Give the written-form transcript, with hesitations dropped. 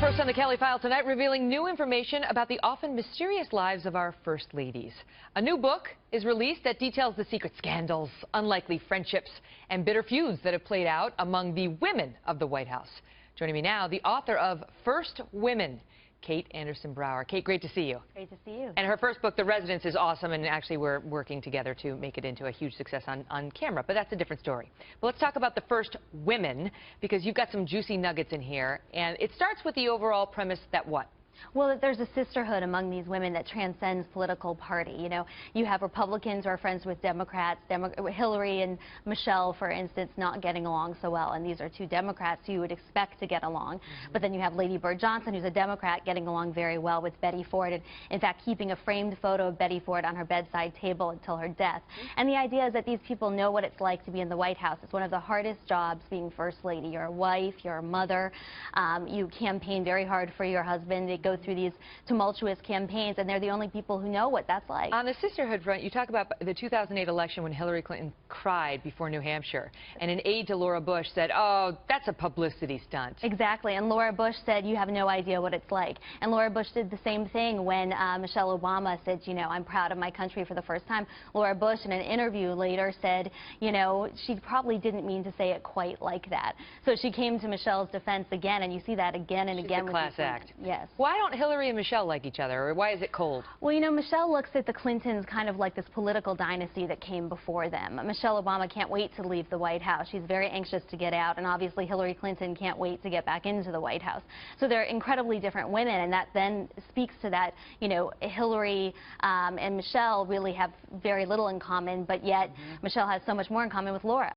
First on the Kelly File tonight, revealing new information about the often mysterious lives of our first ladies. A new book is released that details the secret scandals, unlikely friendships, and bitter feuds that have played out among the women of the White House. Joining me now, the author of First Women, Kate Andersen Brower. Kate, great to see you. Great to see you. And her first book, The Residence, is awesome, and actually we're working together to make it into a huge success on camera, but that's a different story. But let's talk about the First Women, because you've got some juicy nuggets in here, and it starts with the overall premise that what? Well, that there's a sisterhood among these women that transcends political party. You know, you have Republicans who are friends with Democrats, Hillary and Michelle, for instance, not getting along so well, and these are two Democrats who you would expect to get along. But then you have Lady Bird Johnson, who's a Democrat, getting along very well with Betty Ford, and in fact keeping a framed photo of Betty Ford on her bedside table until her death. And the idea is that these people know what it's like to be in the White House. It's one of the hardest jobs, being First Lady. You're a wife, you're a mother, you campaign very hard for your husband. They go through these tumultuous campaigns, and they're the only people who know what that's like. On the sisterhood front, you talk about the 2008 election when Hillary Clinton cried before New Hampshire, and an aide to Laura Bush said, "Oh, that's a publicity stunt." Exactly, and Laura Bush said, "You have no idea what it's like." And Laura Bush did the same thing when Michelle Obama said, "You know, I'm proud of my country for the first time." Laura Bush, in an interview later, said, you know, she probably didn't mean to say it quite like that. So she came to Michelle's defense again, and you see that again and again. She's a class act. Yes. Why don't Hillary and Michelle like each other, or why is it cold? Well, you know, Michelle looks at the Clintons kind of like this political dynasty that came before them. Michelle Obama can't wait to leave the White House. She's very anxious to get out, and obviously Hillary Clinton can't wait to get back into the White House. So they're incredibly different women, and that then speaks to that, you know, Hillary and Michelle really have very little in common, but yet Michelle has so much more in common with Laura.